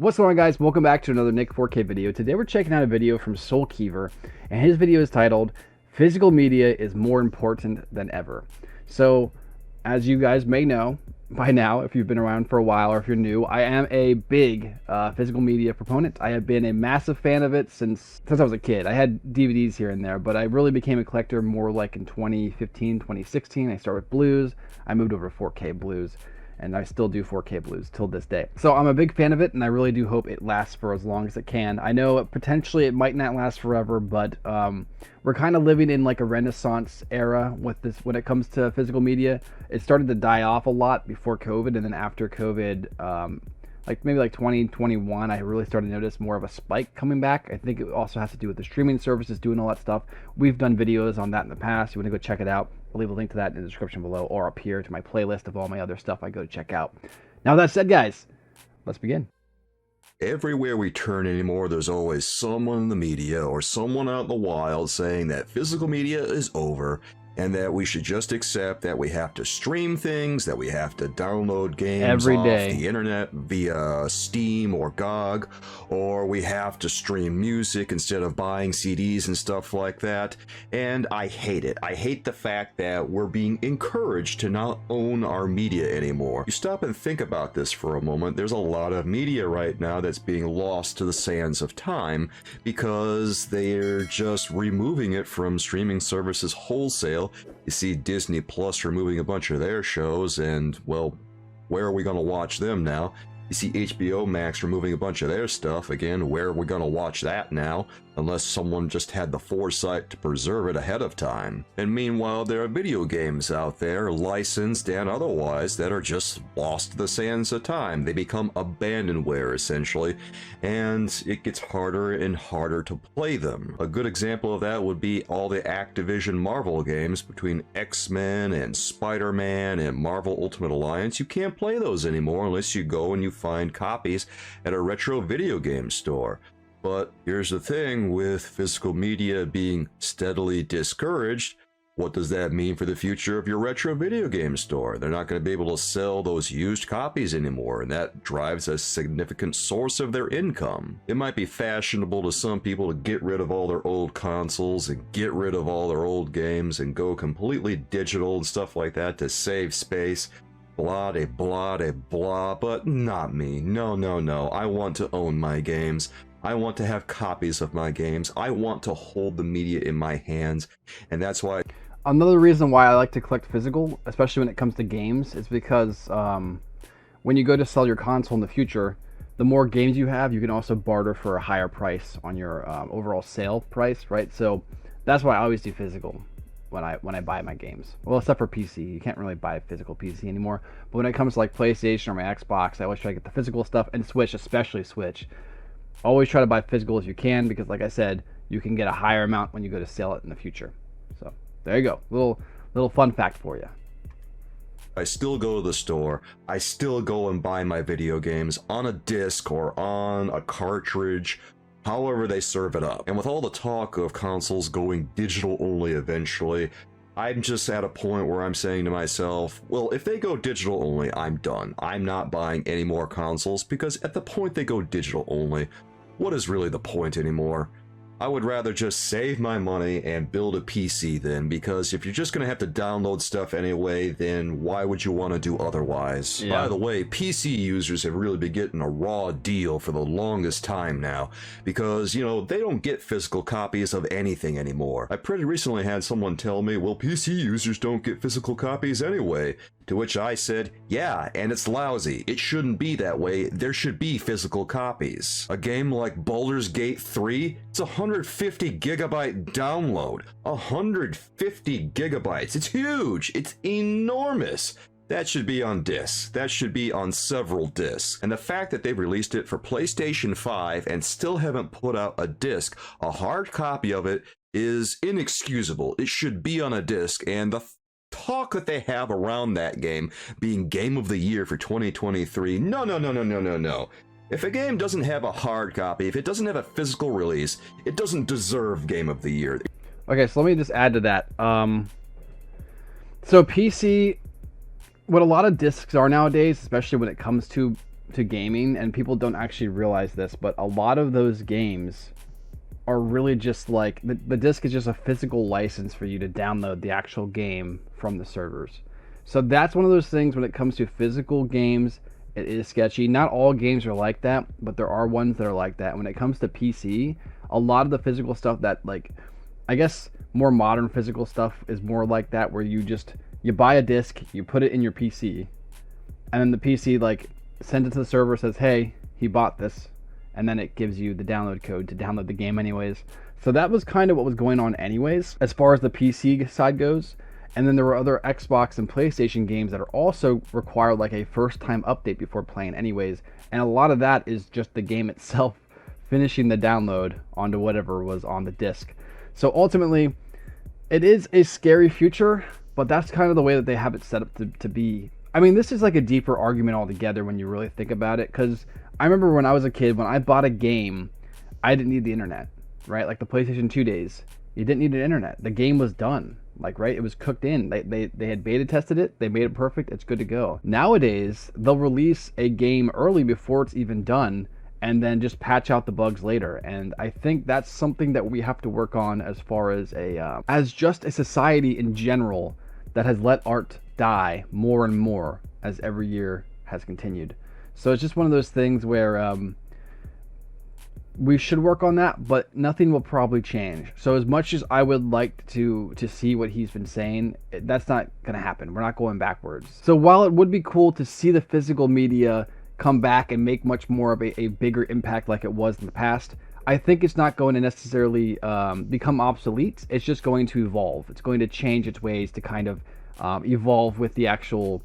What's going on, guys? Welcome back to another Nick 4K video. Today we're checking out a video from Soulkeever, and his video is titled "Physical Media is More Important Than Ever." So, as you guys may know by now, if you've been around for a while or if you're new, I am a big physical media proponent. I have been a massive fan of it since I was a kid. I had DVDs here and there, but I really became a collector more like in 2015, 2016. I started with blues. I moved over to 4K blues, and I still do 4K blues till this day. So I'm a big fan of it, and I really do hope it lasts for as long as it can. I know potentially it might not last forever, but we're kind of living in like a renaissance era with this when it comes to physical media. It started to die off a lot before COVID, and then after COVID, maybe 2021, I really started to notice more of a spike coming back. I think it also has to do with the streaming services doing all that stuff. We've done videos on that in the past. You want to go check it out, I'll leave a link to that in the description below or up here to my playlist of all my other stuff I go to check out. Now that said, guys, let's begin. Everywhere we turn anymore, there's always someone in the media or someone out in the wild saying that physical media is over and that we should just accept that we have to stream things, that we have to download games Every off day. the internet via Steam or GOG, or we have to stream music instead of buying CDs and stuff like that. And I hate it. I hate the fact that we're being encouraged to not own our media anymore. You stop and think about this for a moment. There's a lot of media right now that's being lost to the sands of time because they're just removing it from streaming services wholesale. You see Disney Plus removing a bunch of their shows, and, well, where are we going to watch them now? You see HBO Max removing a bunch of their stuff. Again, where are we going to watch that now? Unless someone just had the foresight to preserve it ahead of time. And meanwhile, there are video games out there, licensed and otherwise, that are just lost to the sands of time. They become abandonware, essentially, and it gets harder and harder to play them. A good example of that would be all the Activision Marvel games between X-Men and Spider-Man and Marvel Ultimate Alliance. You can't play those anymore unless you go and you find copies at a retro video game store. But here's the thing, with physical media being steadily discouraged, what does that mean for the future of your retro video game store? They're not going to be able to sell those used copies anymore, and that drives a significant source of their income. It might be fashionable to some people to get rid of all their old consoles and get rid of all their old games and go completely digital and stuff like that to save space. Blah de blah de blah, but not me. No, no, no. I want to own my games. I want to have copies of my games. I want to hold the media in my hands, and that's why. Another reason why I like to collect physical, especially when it comes to games, is because when you go to sell your console in the future, the more games you have, you can also barter for a higher price on your overall sale price, right? So that's why I always do physical when I buy my games. Well, except for PC. You can't really buy a physical PC anymore. But when it comes to like PlayStation or my Xbox, I always try to get the physical stuff, and Switch, especially Switch. Always try to buy physical as you can, because like I said, you can get a higher amount when you go to sell it in the future. So there you go, little fun fact for you. I still go to the store. I still go and buy my video games on a disc or on a cartridge, however they serve it up. And with all the talk of consoles going digital only eventually, I'm just at a point where I'm saying to myself, well, if they go digital only, I'm done. I'm not buying any more consoles, because at the point they go digital only, what is really the point anymore? I would rather just save my money and build a PC then, because if you're just going to have to download stuff anyway, then why would you want to do otherwise? Yeah. By the way, PC users have really been getting a raw deal for the longest time now, because, you know, they don't get physical copies of anything anymore. I pretty recently had someone tell me, well, PC users don't get physical copies anyway. To which I said, yeah, and it's lousy. It shouldn't be that way. There should be physical copies. A game like Baldur's Gate 3, it's a 150 gigabyte download. 150 gigabytes. It's huge. It's enormous. That should be on discs. That should be on several discs. And the fact that they've released it for PlayStation 5 and still haven't put out a disc, a hard copy of it, is inexcusable. It should be on a disc, and the talk that they have around that game being Game of the Year for 2023, no, no, no, no, no, no, no. If a game doesn't have a hard copy, if it doesn't have a physical release, it doesn't deserve Game of the Year. Okay, so let me just add to that. So PC, what a lot of discs are nowadays, especially when it comes to to gaming, and people don't actually realize this, but a lot of those games are really just like the disc is just a physical license for you to download the actual game from the servers. So that's one of those things when it comes to physical games, it is sketchy. Not all games are like that, but there are ones that are like that. When it comes to PC, a lot of the physical stuff that, like, I guess more modern physical stuff is more like that, where you buy a disc, you put it in your PC, and then the PC like sends it to the server, says, hey, he bought this, and then it gives you the download code to download the game anyways. So that was kind of what was going on anyways, as far as the PC side goes. And then there were other Xbox and PlayStation games that are also required like a first time update before playing anyways. And a lot of that is just the game itself finishing the download onto whatever was on the disc. So ultimately, it is a scary future, but that's kind of the way that they have it set up to be. I mean, this is like a deeper argument altogether when you really think about it, because I remember when I was a kid, when I bought a game, I didn't need the internet, right? Like the PlayStation 2 days, you didn't need an internet. The game was done. Like, right, it was cooked in. They had beta tested it, they made it perfect, it's good to go. Nowadays, they'll release a game early before it's even done, and then just patch out the bugs later. And I think that's something that we have to work on as far as as just a society in general that has let art die more and more as every year has continued. So it's just one of those things where we should work on that, but nothing will probably change. So as much as I would like to see what he's been saying, that's not going to happen. We're not going backwards. So while it would be cool to see the physical media come back and make much more of a bigger impact like it was in the past, I think it's not going to necessarily become obsolete. It's just going to evolve. It's going to change its ways to kind of evolve with the actual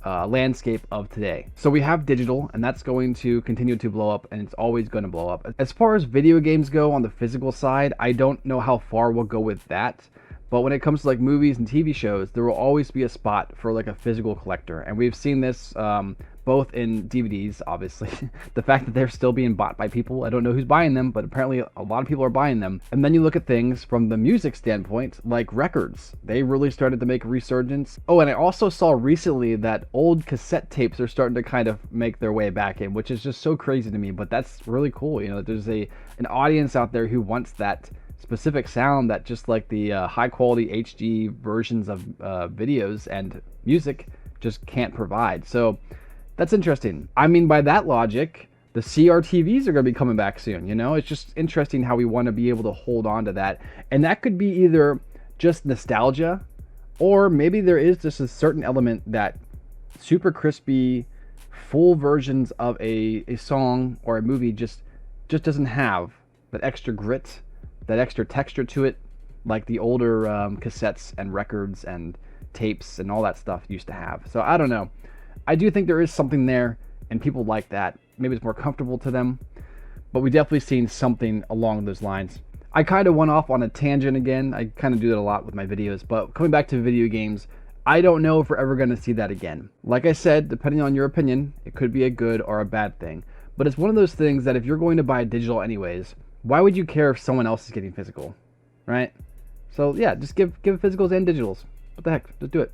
landscape of today. So we have digital, and that's going to continue to blow up, and it's always going to blow up. As far as video games go on the physical side, I don't know how far we'll go with that. But when it comes to like movies and TV shows, there will always be a spot for like a physical collector. And we've seen this both in DVDs, obviously. The fact that they're still being bought by people. I don't know who's buying them, but apparently a lot of people are buying them. And then you look at things from the music standpoint, like records. They really started to make a resurgence. Oh, and I also saw recently that old cassette tapes are starting to kind of make their way back in, which is just so crazy to me. But that's really cool. You know, there's an audience out there who wants that specific sound that just like the high quality HD versions of videos and music just can't provide. So that's interesting. I mean, by that logic, the CRTVs are going to be coming back soon. You know, it's just interesting how we want to be able to hold on to that. And that could be either just nostalgia, or maybe there is just a certain element that super crispy, full versions of a song or a movie just doesn't have that extra grit, that extra texture to it, like the older cassettes and records and tapes and all that stuff used to have. So I don't know. I do think there is something there, and people like that. Maybe it's more comfortable to them, but we definitely seen something along those lines. I kind of went off on a tangent again. I kind of do that a lot with my videos, but coming back to video games, I don't know if we're ever going to see that again. Like I said, depending on your opinion, it could be a good or a bad thing, but it's one of those things that if you're going to buy digital anyways, why would you care if someone else is getting physical, right? So yeah, just give physicals and digitals. What the heck, just do it.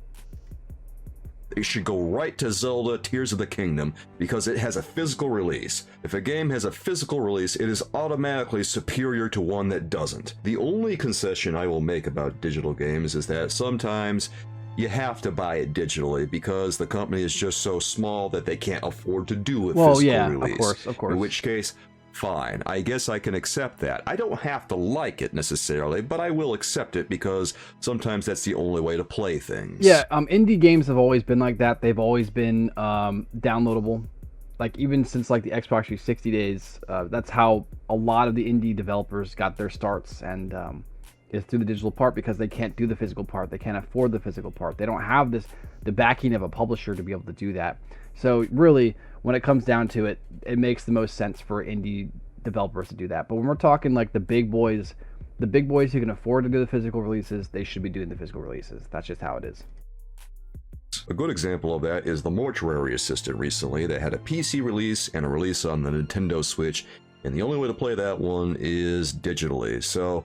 They should go right to Zelda Tears of the Kingdom because it has a physical release. If a game has a physical release, it is automatically superior to one that doesn't. The only concession I will make about digital games is that sometimes you have to buy it digitally because the company is just so small that they can't afford to do a physical release. Of course. In which case, fine, I guess I can accept that. I don't have to like it necessarily, but I will accept it because sometimes that's the only way to play things. Yeah, indie games have always been like that. They've always been downloadable. Like even since like the Xbox 360 days, that's how a lot of the indie developers got their starts, and is through the digital part because they can't do the physical part. They can't afford the physical part. They don't have the backing of a publisher to be able to do that. So really, when it comes down to it, it makes the most sense for indie developers to do that. But when we're talking like the big boys who can afford to do the physical releases, they should be doing the physical releases. That's just how it is. A good example of that is the Mortuary Assistant recently that had a PC release and a release on the Nintendo Switch, and the only way to play that one is digitally. So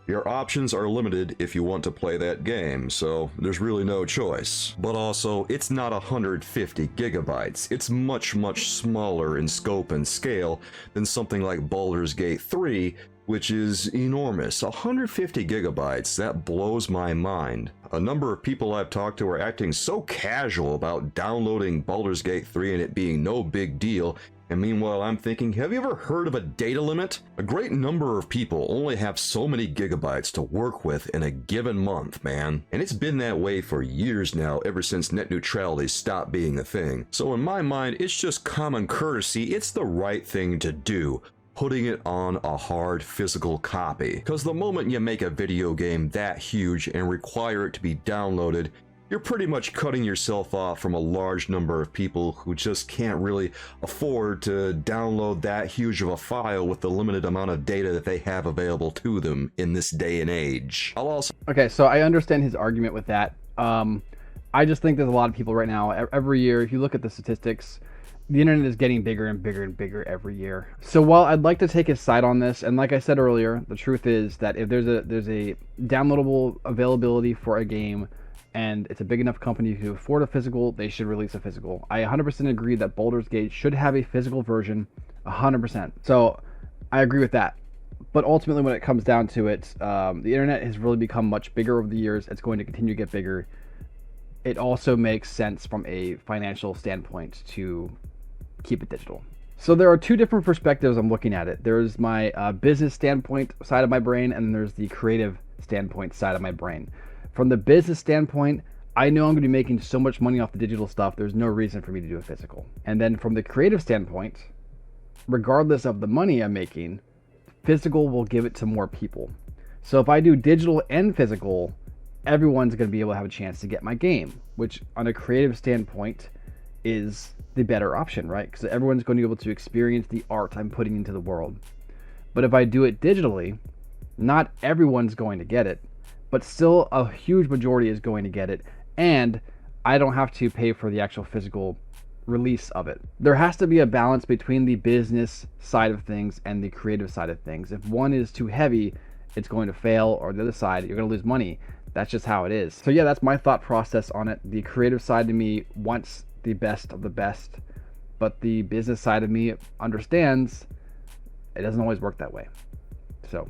Your options are limited if you want to play that game, so there's really no choice. But also, it's not 150 gigabytes. It's much smaller in scope and scale than something like Baldur's Gate 3, which is enormous. 150 gigabytes, that blows my mind. A number of people I've talked to are acting so casual about downloading Baldur's Gate 3 and it being no big deal. And meanwhile, I'm thinking, have you ever heard of a data limit? A great number of people only have so many gigabytes to work with in a given month, man. And it's been that way for years now, ever since net neutrality stopped being a thing. So in my mind, it's just common courtesy. It's the right thing to do, putting it on a hard physical copy. Because the moment you make a video game that huge and require it to be downloaded, you're pretty much cutting yourself off from a large number of people who just can't really afford to download that huge of a file with the limited amount of data that they have available to them in this day and age. Okay, so I understand his argument with that. I just think there's a lot of people right now, every year, if you look at the statistics, the internet is getting bigger and bigger and bigger every year. So while I'd like to take his side on this, and like I said earlier, the truth is that if there's a downloadable availability for a game, and it's a big enough company to afford a physical, they should release a physical. I 100% agree that Baldur's Gate should have a physical version, 100%. So I agree with that. But ultimately, when it comes down to it, the internet has really become much bigger over the years. It's going to continue to get bigger. It also makes sense from a financial standpoint to keep it digital. So there are two different perspectives I'm looking at it. There's my business standpoint side of my brain, and there's the creative standpoint side of my brain. From the business standpoint, I know I'm going to be making so much money off the digital stuff, there's no reason for me to do a physical. And then from the creative standpoint, regardless of the money I'm making, physical will give it to more people. So if I do digital and physical, everyone's going to be able to have a chance to get my game, which on a creative standpoint is the better option, right? Because everyone's going to be able to experience the art I'm putting into the world. But if I do it digitally, not everyone's going to get it, but still a huge majority is going to get it, and I don't have to pay for the actual physical release of it. There has to be a balance between the business side of things and the creative side of things. If one is too heavy, it's going to fail, or the other side, you're going to lose money. That's just how it is. So yeah, that's my thought process on it. The creative side to me wants the best of the best, but the business side of me understands it doesn't always work that way. So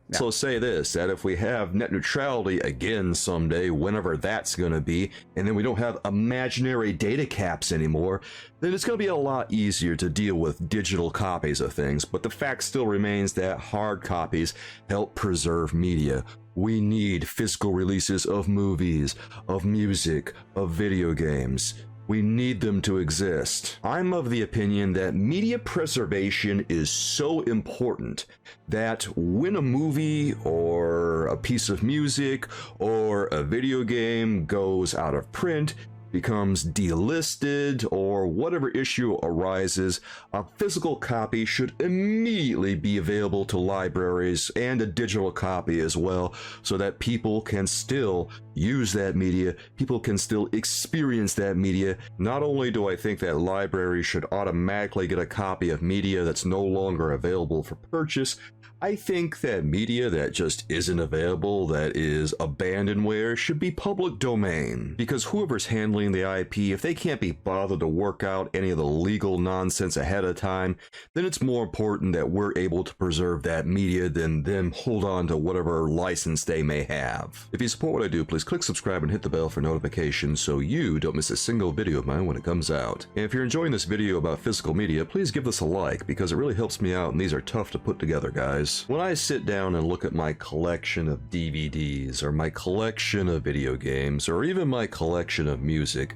yeah. So say this, that if we have net neutrality again someday, whenever that's going to be, and then we don't have imaginary data caps anymore, then it's going to be a lot easier to deal with digital copies of things. But the fact still remains that hard copies help preserve media. We need physical releases of movies, of music, of video games. We need them to exist. I'm of the opinion that media preservation is so important that when a movie or a piece of music or a video game goes out of print, becomes delisted, or whatever issue arises, a physical copy should immediately be available to libraries, and a digital copy as well, so that people can still use that media, people can still experience that media. Not only do I think that libraries should automatically get a copy of media that's no longer available for purchase, I think that media that just isn't available, that is abandonware, should be public domain. Because whoever's handling the IP, if they can't be bothered to work out any of the legal nonsense ahead of time, then it's more important that we're able to preserve that media than them hold on to whatever license they may have. If you support what I do, please click subscribe and hit the bell for notifications so you don't miss a single video of mine when it comes out. And if you're enjoying this video about physical media, please give this a like, because it really helps me out, and these are tough to put together, guys. When I sit down and look at my collection of DVDs, or my collection of video games, or even my collection of music,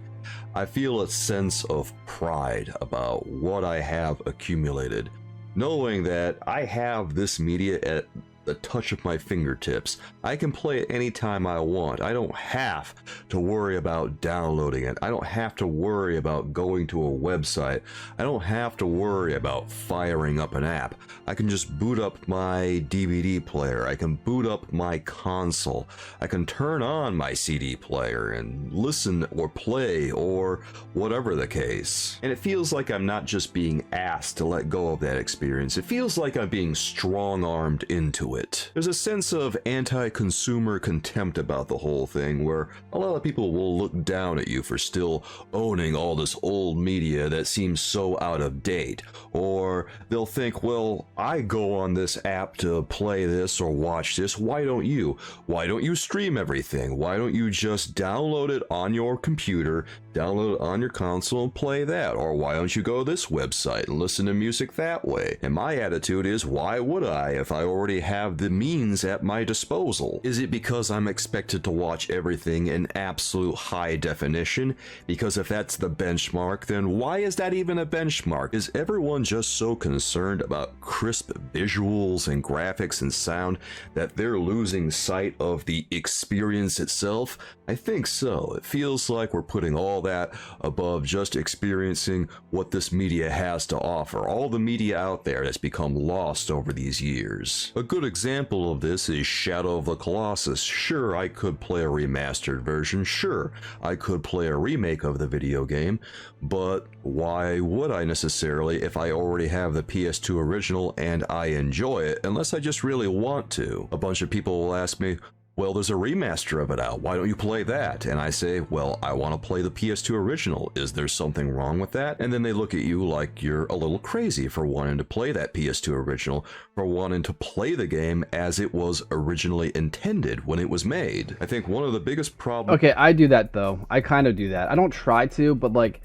I feel a sense of pride about what I have accumulated, knowing that I have this media at the touch of my fingertips. I can play it anytime I want. I don't have to worry about downloading it. I don't have to worry about going to a website. I don't have to worry about firing up an app. I can just boot up my DVD player. I can boot up my console. I can turn on my CD player and listen or play or whatever the case. And it feels like I'm not just being asked to let go of that experience. It feels like I'm being strong-armed into it. it. There's a sense of anti-consumer contempt about the whole thing, where a lot of people will look down at you for still owning all this old media that seems so out of date. Or they'll think, well, I go on this app to play this or watch this, why don't you? Why don't you stream everything? Why don't you just download it on your computer, download it on your console and play that? Or why don't you go to this website and listen to music that way? And my attitude is, why would I if I already have the means at my disposal? Is it because I'm expected to watch everything in absolute high definition? Because if that's the benchmark, then why is that even a benchmark? Is everyone just so concerned about crisp visuals and graphics and sound that they're losing sight of the experience itself? I think so. It feels like we're putting all that above just experiencing what this media has to offer. All the media out there that's become lost over these years. A good example of this is Shadow of the Colossus. Sure, I could play a remastered version. Sure, I could play a remake of the video game, but why would I necessarily if I already have the PS2 original and I enjoy it, unless I just really want to? A bunch of people will ask me, well, there's a remaster of it out, why don't you play that? And I say, well, I want to play the PS2 original. Is there something wrong with that? And then they look at you like you're a little crazy for wanting to play that PS2 original, for wanting to play the game as it was originally intended when it was made. I think one of the biggest problems... Okay, I do that though. I kind of do that. I don't try to, but like,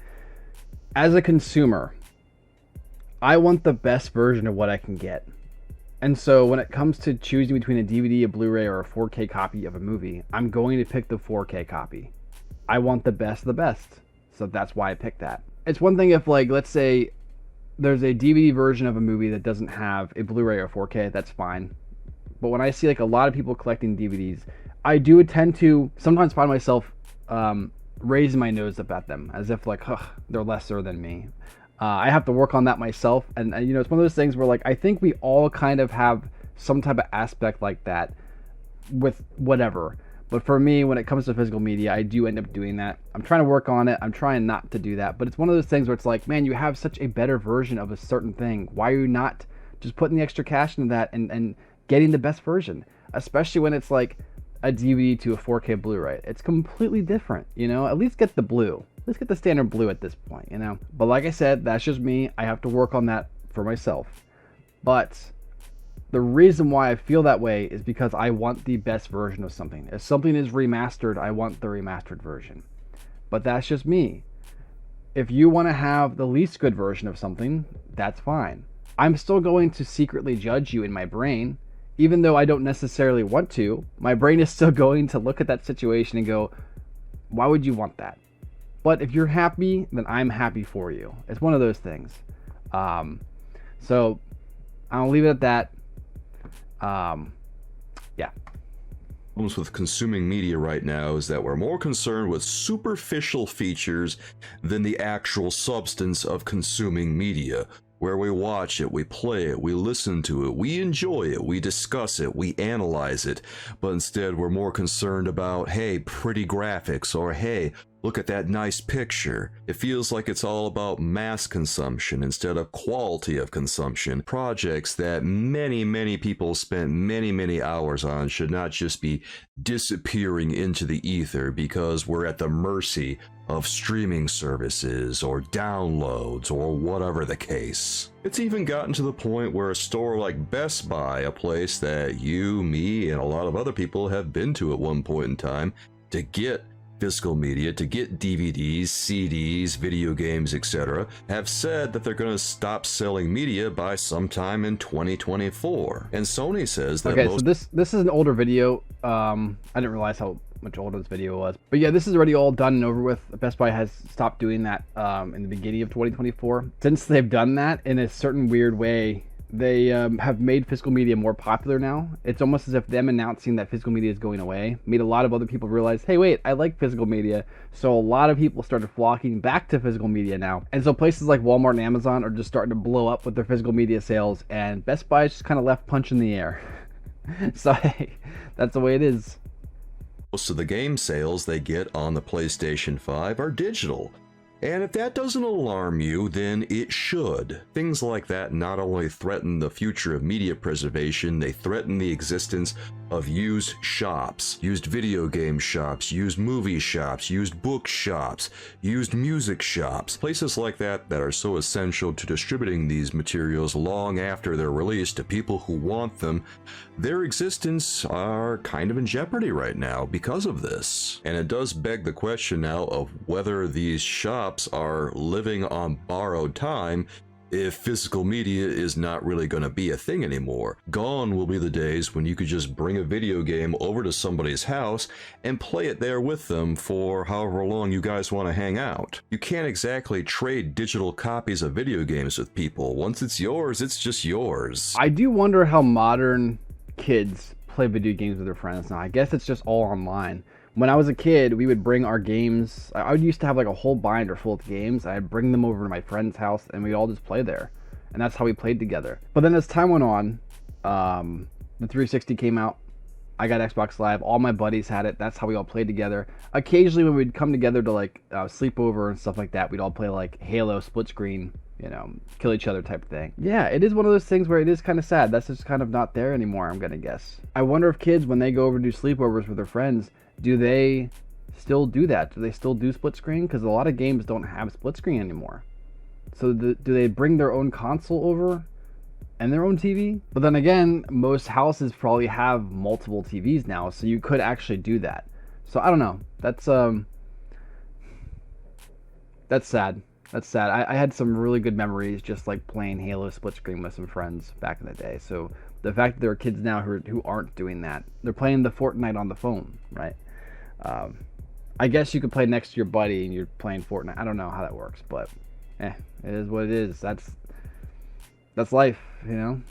as a consumer, I want the best version of what I can get. And so when it comes to choosing between a DVD, a Blu-ray, or a 4K copy of a movie, I'm going to pick the 4K copy. I want the best of the best. So that's why I picked that. It's one thing if, like, let's say there's a DVD version of a movie that doesn't have a Blu-ray or 4K, that's fine. But when I see like a lot of people collecting DVDs, I do tend to sometimes find myself raising my nose up at them as if like, they're lesser than me. I have to work on that myself, and you know, it's one of those things where like I think we all kind of have some type of aspect like that with whatever. But for me, when it comes to physical media, I do end up doing that. I'm trying to work on it. I'm trying not to do that. But it's one of those things where it's like, man, you have such a better version of a certain thing. Why are you not just putting the extra cash into that and getting the best version? Especially when it's like a DVD to a 4K Blu-ray. It's completely different, you know? At least get the blue. Let's get the standard blue at this point, you know? But like I said, that's just me. I have to work on that for myself. But the reason why I feel that way is because I want the best version of something. If something is remastered, I want the remastered version. But that's just me. If you want to have the least good version of something, that's fine. I'm still going to secretly judge you in my brain. Even though I don't necessarily want to, my brain is still going to look at that situation and go, why would you want that? But if you're happy, then I'm happy for you. It's one of those things. So I'll leave it at that. Yeah. Problems with consuming media right now is that we're more concerned with superficial features than the actual substance of consuming media. Where we watch it, we play it, we listen to it, we enjoy it, we discuss it, we analyze it. But instead we're more concerned about, hey, pretty graphics, or hey, look at that nice picture. It feels like it's all about mass consumption instead of quality of consumption. Projects that many people spent many hours on should not just be disappearing into the ether because we're at the mercy of streaming services or downloads or whatever the case. It's even gotten to the point where a store like Best Buy, a place that you, me, and a lot of other people have been to at one point in time to get physical media, to get DVDs, CDs, video games, etc., have said that they're going to stop selling media by sometime in 2024. And Sony says that so this is an older video. I didn't realize how much older this video was. But yeah, this is already all done and over with. Best Buy has stopped doing that in the beginning of 2024. Since they've done that in a certain weird way, they have made physical media more popular now. It's almost as if them announcing that physical media is going away made a lot of other people realize, hey, wait, I like physical media. So a lot of people started flocking back to physical media now. And so places like Walmart and Amazon are just starting to blow up with their physical media sales, and Best Buy is just kind of left punching the air. So hey, that's the way it is. Most of the game sales they get on the PlayStation 5 are digital. And if that doesn't alarm you, then it should. Things like that not only threaten the future of media preservation, they threaten the existence of used shops, used video game shops, used movie shops, used book shops, used music shops, places like that that are so essential to distributing these materials long after they're released to people who want them. Their existence are kind of in jeopardy right now because of this. And it does beg the question now of whether these shops are living on borrowed time if physical media is not really going to be a thing anymore. Gone will be the days when you could just bring a video game over to somebody's house and play it there with them for however long you guys want to hang out. You can't exactly trade digital copies of video games with people. Once it's yours, it's just yours. I do wonder how modern kids play video games with their friends now. I guess it's just all online. When I was a kid, we would bring our games. I used to have like a whole binder full of games. I'd bring them over to my friend's house and we'd all just play there. And that's how we played together. But then as time went on, the 360 came out. I got Xbox Live. All my buddies had it. That's how we all played together. Occasionally when we'd come together to like sleep over and stuff like that, we'd all play like Halo split screen, you know, kill each other type of thing. Yeah, it is one of those things where it is kind of sad. That's just kind of not there anymore, I'm going to guess. I wonder if kids, when they go over to do sleepovers with their friends, do they still do that? Do they still do split screen? Because a lot of games don't have split screen anymore. So do they bring their own console over and their own TV? But then again, most houses probably have multiple TVs now, so you could actually do that. So I don't know. That's sad. That's sad. I had some really good memories just like playing Halo split screen with some friends back in the day. So the fact that there are kids now who aren't doing that, they're playing the Fortnite on the phone, right? I guess you could play next to your buddy and you're playing Fortnite. I don't know how that works, but it is what it is. That's life, you know?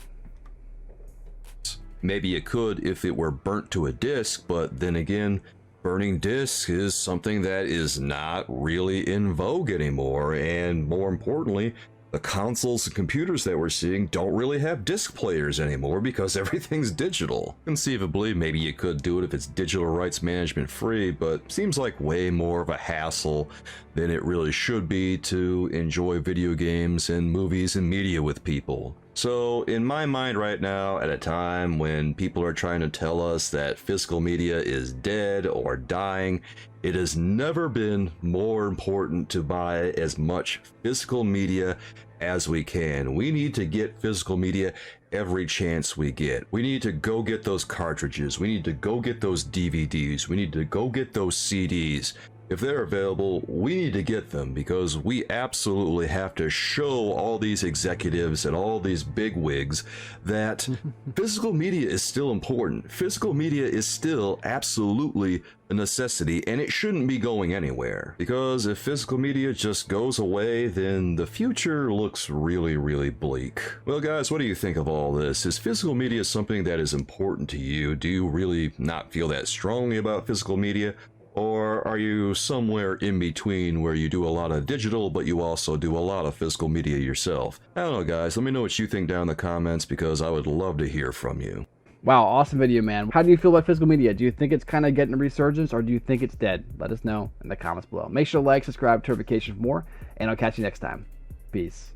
Maybe it could if it were burnt to a disc, but then again, burning discs is something that is not really in vogue anymore, and more importantly, the consoles and computers that we're seeing don't really have disc players anymore because everything's digital. Conceivably, maybe you could do it if it's digital rights management free, but seems like way more of a hassle than it really should be to enjoy video games and movies and media with people. So in my mind right now, at a time when people are trying to tell us that physical media is dead or dying, it has never been more important to buy as much physical media as we can. We need to get physical media every chance we get. We need to go get those cartridges. We need to go get those DVDs. We need to go get those CDs. If they're available, we need to get them because we absolutely have to show all these executives and all these bigwigs that physical media is still important. Physical media is still absolutely a necessity, and it shouldn't be going anywhere. Because if physical media just goes away, then the future looks really, really bleak. Well, guys, what do you think of all this? Is physical media something that is important to you? Do you really not feel that strongly about physical media? Or are you somewhere in between where you do a lot of digital, but you also do a lot of physical media yourself? I don't know, guys. Let me know what you think down in the comments because I would love to hear from you. Wow, awesome video, man. How do you feel about physical media? Do you think it's kind of getting a resurgence, or do you think it's dead? Let us know in the comments below. Make sure to like, subscribe, turn notifications for more, and I'll catch you next time. Peace.